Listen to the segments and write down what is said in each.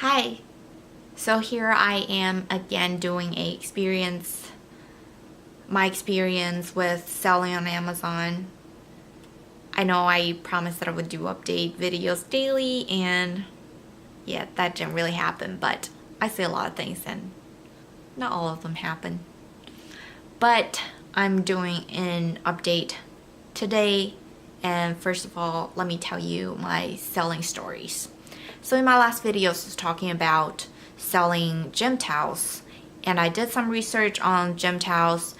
Hi, so here I am again doing my experience with selling on Amazon. I know I promised that I would do update videos daily, and yeah, that didn't really happen, but I say a lot of things and not all of them happen. But I'm doing an update today, and first of all, let me tell you my selling stories. So in my last videos, I was talking about selling gym towels, and I did some research on gym towels,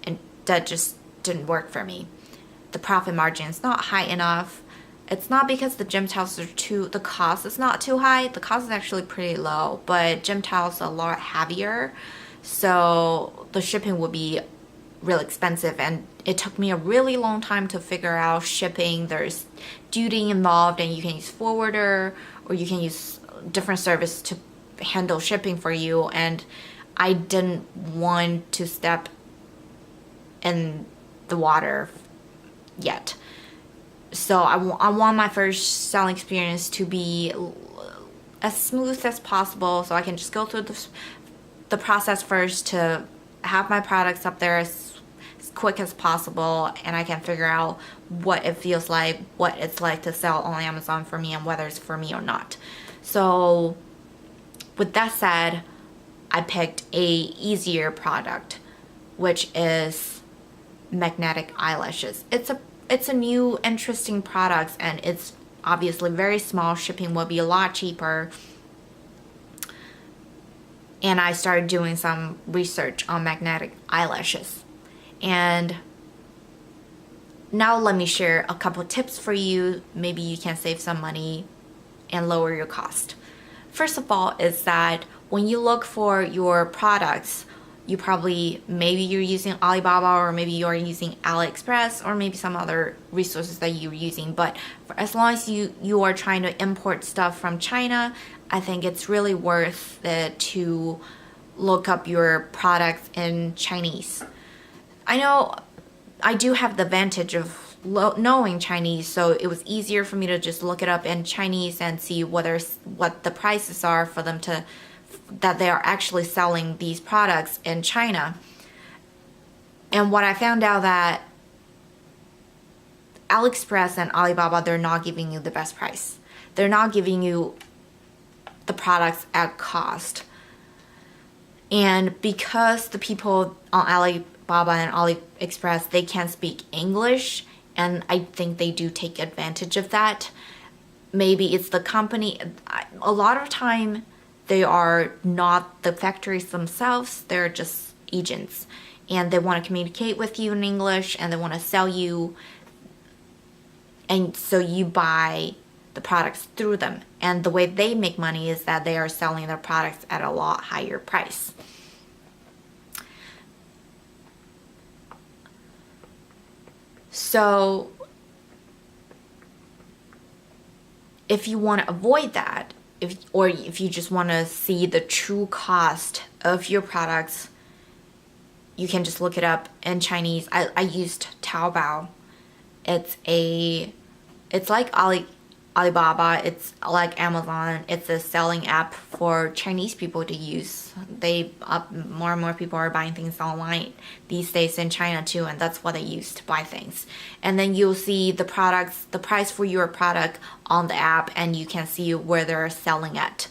and that just didn't work for me. The profit margin is not high enough. It's not because the gym towels are the cost is not too high. The cost is actually pretty low, but gym towels are a lot heavier, so the shipping would be really expensive, and it took me a really long time to figure out shipping. There's duty involved, and you can use forwarder or you can use different service to handle shipping for you, and I didn't want to step in the water yet. So I want my first selling experience to be as smooth as possible, so I can just go through the process first to have my products up there as quick as possible, and I can figure out what it feels like, what it's like to sell on Amazon for me, and whether it's for me or not. So with that said, I picked a easier product, which is magnetic eyelashes. It's a new interesting product, and it's obviously very small. Shipping will be a lot cheaper. And I started doing some research on magnetic eyelashes. And now let me share a couple tips for you. Maybe you can save some money and lower your cost. First of all is that when you look for your products, maybe you're using Alibaba, or maybe you're using AliExpress, or maybe some other resources that you're using. But as long as you are trying to import stuff from China, I think it's really worth it to look up your products in Chinese. I know I do have the advantage of knowing Chinese, so it was easier for me to just look it up in Chinese and see what the prices are for them that they are actually selling these products in China. And what I found out that AliExpress and Alibaba, they're not giving you the best price. They're not giving you the products at cost. And because the people on Alibaba and AliExpress, they can't speak English, and I think they do take advantage of that. Maybe it's the company. A lot of time, they are not the factories themselves, they're just agents. And they want to communicate with you in English, and they want to sell you. And so you buy the products through them. And the way they make money is that they are selling their products at a lot higher price. So if you want to avoid that, if you just want to see the true cost of your products, you can just look it up in Chinese. I used Taobao. It's like Alibaba, it's like Amazon. It's a selling app for Chinese people to use. More and more people are buying things online these days in China too, and that's what they use to buy things. And then you'll see the price for your product on the app, and you can see where they're selling at.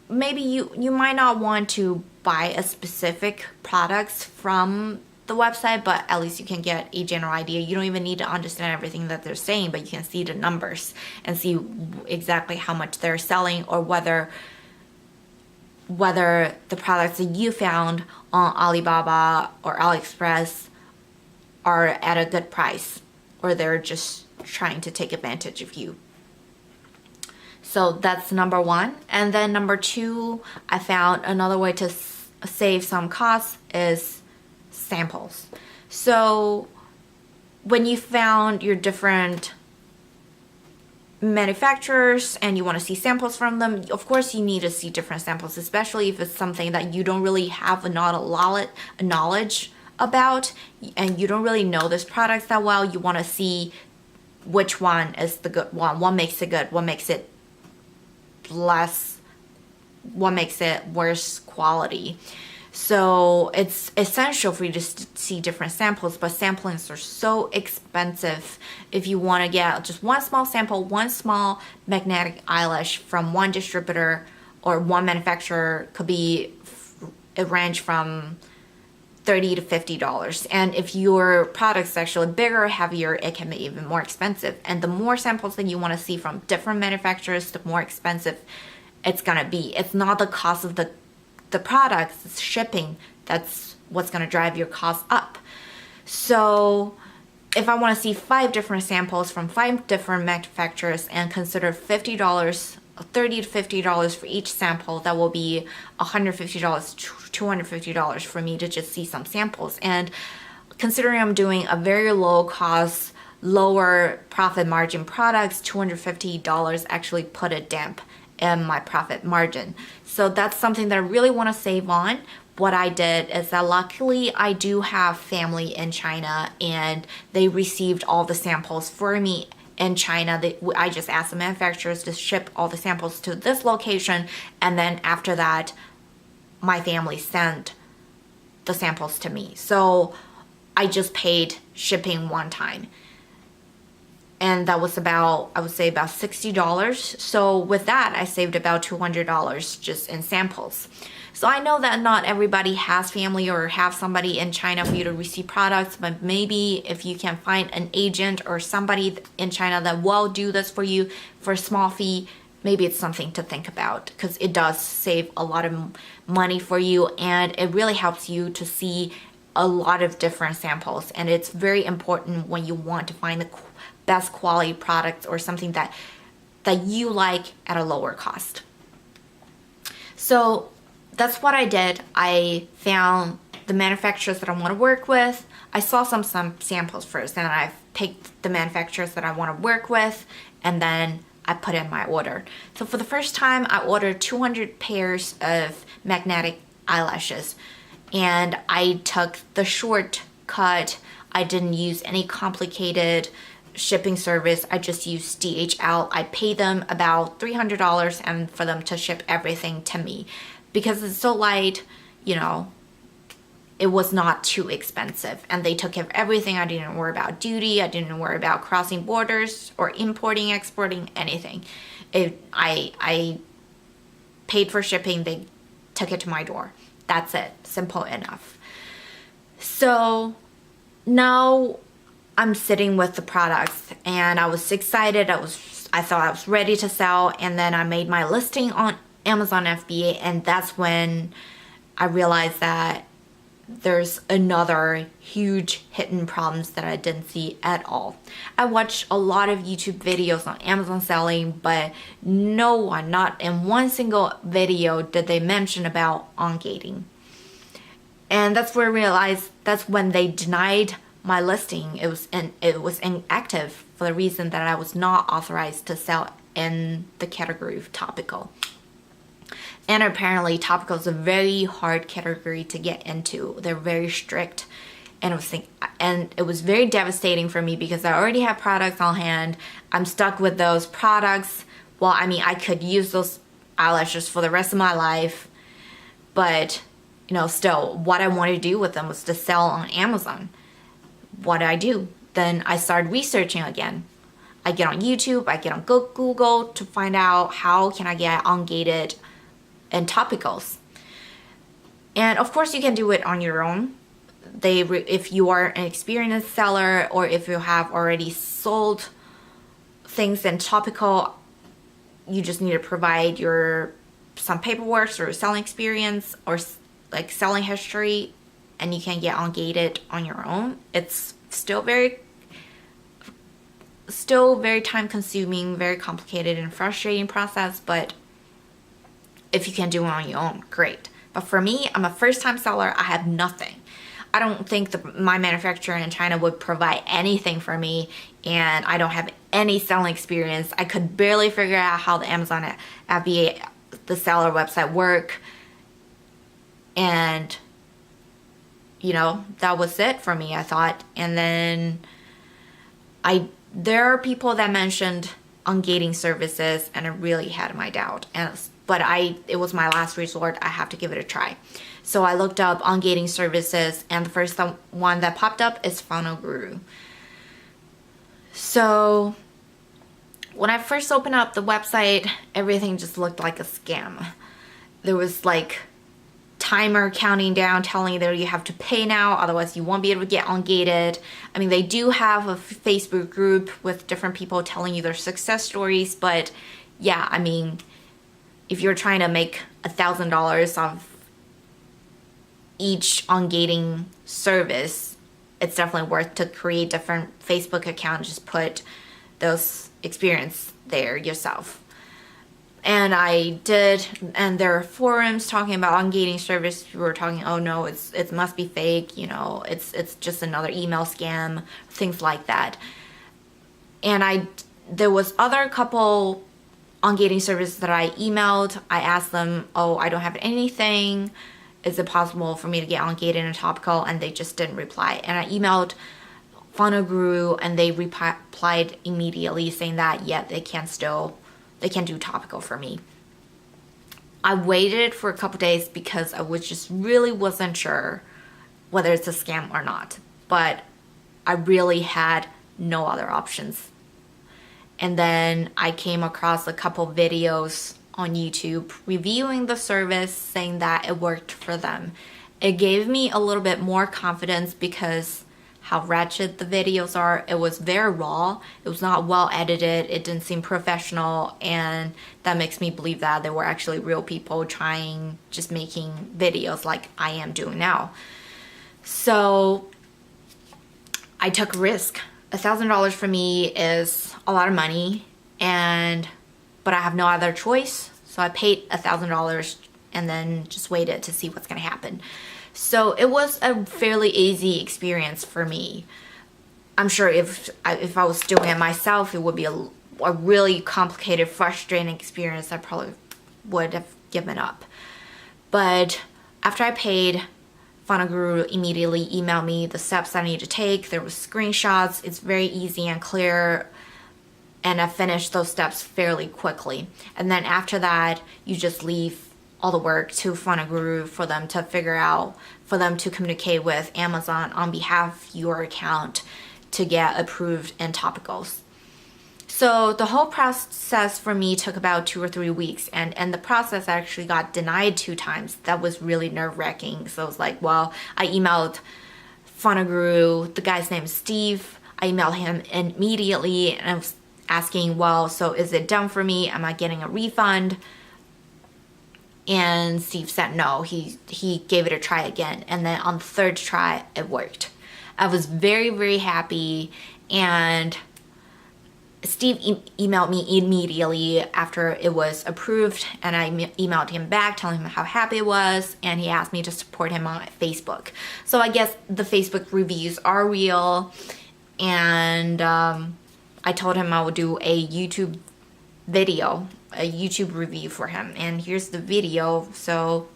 Maybe you might not want to buy a specific products from the website, but at least you can get a general idea. You don't even need to understand everything that they're saying, but you can see the numbers and see exactly how much they're selling, or whether the products that you found on Alibaba or AliExpress are at a good price, or they're just trying to take advantage of you. So that's number one. And then number two, I found another way to save some costs is samples. So when you found your different manufacturers and you want to see samples from them, of course you need to see different samples, especially if it's something that you don't really have a knowledge about, and you don't really know this product that well. You want to see which one is the good one, what makes it good, what makes it less, what makes it worse quality. So it's essential for you to see different samples, but samplings are so expensive. If you want to get just one small sample, one small magnetic eyelash from one distributor or one manufacturer, could be a range from $30 to $50. And if your product's actually bigger, heavier, it can be even more expensive. And the more samples that you want to see from different manufacturers, the more expensive it's gonna be. It's not the cost of the products, it's shipping. That's what's gonna drive your cost up. So if I want to see 5 different samples from 5 different manufacturers and consider $50, $30 to $50 for each sample, that will be $150 to $250 for me to just see some samples. And considering I'm doing a very low cost, lower profit margin products, $250 actually put a damp in my profit margin. So that's something that I really want to save on. What I did is that luckily I do have family in China, and they received all the samples for me in China. I just asked the manufacturers to ship all the samples to this location, and then after that my family sent the samples to me. So I just paid shipping one time, and that was about, I would say about $60. So with that, I saved about $200 just in samples. So I know that not everybody has family or have somebody in China for you to receive products, but maybe if you can find an agent or somebody in China that will do this for you for a small fee, maybe it's something to think about, because it does save a lot of money for you, and it really helps you to see a lot of different samples. And it's very important when you want to find the best quality products or something that you like at a lower cost. So that's what I did. I found the manufacturers that I want to work with. I saw some samples first, and I picked the manufacturers that I want to work with, and then I put in my order. So for the first time, I ordered 200 pairs of magnetic eyelashes, and I took the shortcut. I didn't use any complicated shipping service. I just used DHL. I paid them about $300 and for them to ship everything to me. Because it's so light, you know, it was not too expensive, and they took care of everything. I didn't worry about duty. I didn't worry about crossing borders or importing, exporting, anything. I paid for shipping. They took it to my door. That's it. Simple enough. So now I'm sitting with the products, and I was excited. I thought I was ready to sell, and then I made my listing on Amazon FBA, and that's when I realized that there's another huge hidden problems that I didn't see at all. I watched a lot of YouTube videos on Amazon selling, but no one, not in one single video did they mention about Ungating. And that's where I realized that's when they denied my listing. It was inactive for the reason that I was not authorized to sell in the category of topical. And apparently topical is a very hard category to get into. They're very strict, and it was very devastating for me because I already have products on hand. I'm stuck with those products. Well, I mean, I could use those eyelashes for the rest of my life, but you know, still what I wanted to do with them was to sell on Amazon. What did I do? Then I started researching again. I get on YouTube, I get on Google to find out how can I get ungated and topicals. And of course you can do it on your own. If you are an experienced seller, or if you have already sold things in topical, you just need to provide some paperwork or selling experience or like selling history, and you can get ungated on your own. It's still very time consuming, very complicated and frustrating process, but if you can do it on your own, great. But for me, I'm a first time seller. I have nothing. I don't think my manufacturer in China would provide anything for me, and I don't have any selling experience. I could barely figure out how the Amazon FBA, the seller website work. And you know, that was it for me, I thought. And then there are people that mentioned Ungating services, and I really had my doubt. But it was my last resort. I have to give it a try. So I looked up Ungating services, and the first one that popped up is Funnel Guru. So when I first opened up the website, everything just looked like a scam. There was like timer counting down telling you that you have to pay now, otherwise you won't be able to get Ungated. I mean, they do have a Facebook group with different people telling you their success stories, but yeah, I mean, if you're trying to make $1,000 off each Ungating service, it's definitely worth to create different Facebook accounts, just put those experience there yourself. And I did, and there are forums talking about Ungating service. People were talking, oh no, it must be fake, you know, it's just another email scam, things like that. And there was other couple Ungating services that I emailed. I asked them, oh, I don't have anything. Is it possible for me to get Ungated and topical? And they just didn't reply. And I emailed Funnel Guru, and they replied immediately saying that, yeah, they can do topical for me. I waited for a couple days because I wasn't sure whether it's a scam or not. But I really had no other options. And then I came across a couple videos on YouTube reviewing the service, saying that it worked for them. It gave me a little bit more confidence because how wretched the videos are. It was very raw. It was not well edited. It didn't seem professional, and that makes me believe that they were actually real people just making videos like I am doing now. So I took a risk. $1,000 for me is a lot of money, but I have no other choice. So I paid $1,000 and then just waited to see what's gonna happen. So it was a fairly easy experience for me. I'm sure if I was doing it myself, it would be a really complicated, frustrating experience. I probably would have given up. But after I paid, Funnel Guru immediately emailed me the steps I need to take. There was screenshots. It's very easy and clear. And I finished those steps fairly quickly. And then after that, you just leave all the work to Funnel Guru for them to figure out, for them to communicate with Amazon on behalf of your account to get approved in topicals. So the whole process for me took about 2 or 3 weeks, and the process actually got denied 2 times. That was really nerve-wracking. So I was like, well, I emailed Funnel Guru, the guy's name is Steve. I emailed him immediately, and I was asking, well, so is it done for me? Am I getting a refund? And Steve said no. He gave it a try again, and then on the 3rd try it worked. I was very, very happy, and Steve emailed me immediately after it was approved, and I emailed him back telling him how happy it was, and he asked me to support him on Facebook. So I guess the Facebook reviews are real, and I told him I would do a YouTube video, a YouTube review for him, and here's the video. So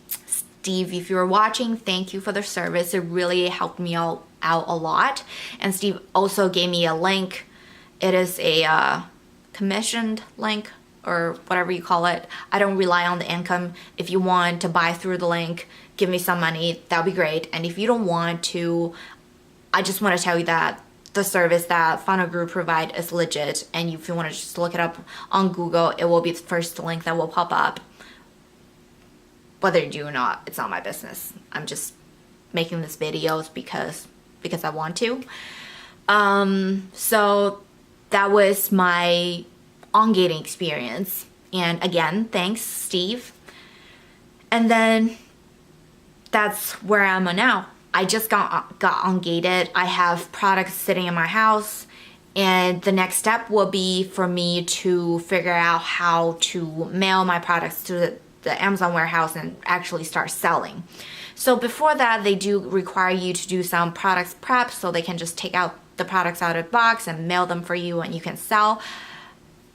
Steve, if you're watching, thank you for the service. It really helped me out a lot. And Steve also gave me a link. It is a commissioned link or whatever you call it. I don't rely on the income. If you want to buy through the link, give me some money, that would be great. And if you don't want to, I just want to tell you that the service that Funnel Guru provide is legit, and if you want to just look it up on Google, it will be the first link that will pop up. Whether you do or not, it's not my business. I'm just making these videos because I want to. So that was my Ungating experience, and again, thanks Steve. And then that's where I'm at now. I just got Ungated. I have products sitting in my house, and the next step will be for me to figure out how to mail my products to the Amazon warehouse and actually start selling. So before that, they do require you to do some products prep, so they can just take out the products out of the box and mail them for you, and you can sell.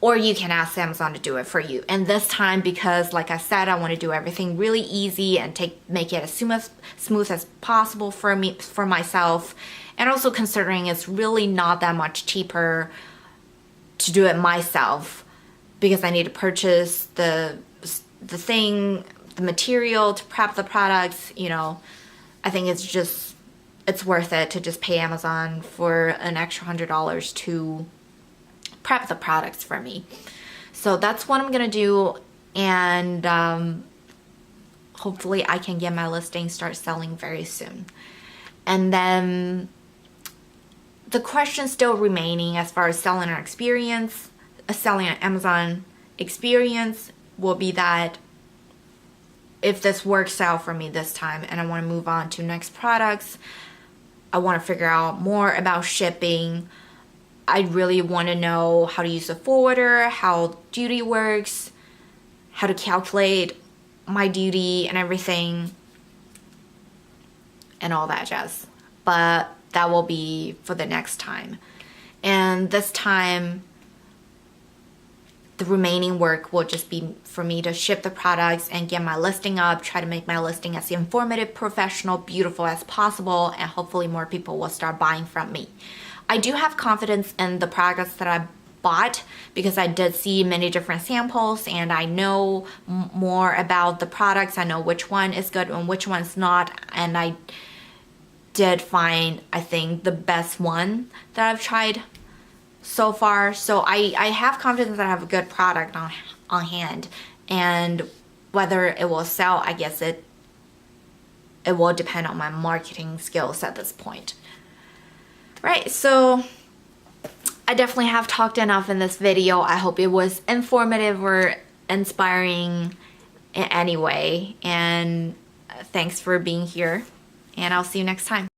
Or you can ask Amazon to do it for you. And this time, because like I said, I want to do everything really easy and make it as smooth as possible for myself. And also considering it's really not that much cheaper to do it myself because I need to purchase the material to prep the products, you know. I think it's worth it to just pay Amazon for an extra $100 to prep the products for me. So that's what I'm gonna do, and hopefully I can get my listing start selling very soon. And then the question still remaining as far as selling on experience, selling on Amazon experience will be that if this works out for me this time and I want to move on to next products, I want to figure out more about shipping. I really want to know how to use a forwarder, how duty works, how to calculate my duty and everything, and all that jazz. But that will be for the next time. And this time, the remaining work will just be for me to ship the products and get my listing up, try to make my listing as informative, professional, beautiful as possible, and hopefully more people will start buying from me. I do have confidence in the products that I bought because I did see many different samples and I know more about the products. I know which one is good and which one's not, and I did find, I think, the best one that I've tried so far. So I have confidence that I have a good product on hand, and whether it will sell, I guess it will depend on my marketing skills at this point. Right, so I definitely have talked enough in this video. I hope it was informative or inspiring in any way, and thanks for being here, and I'll see you next time.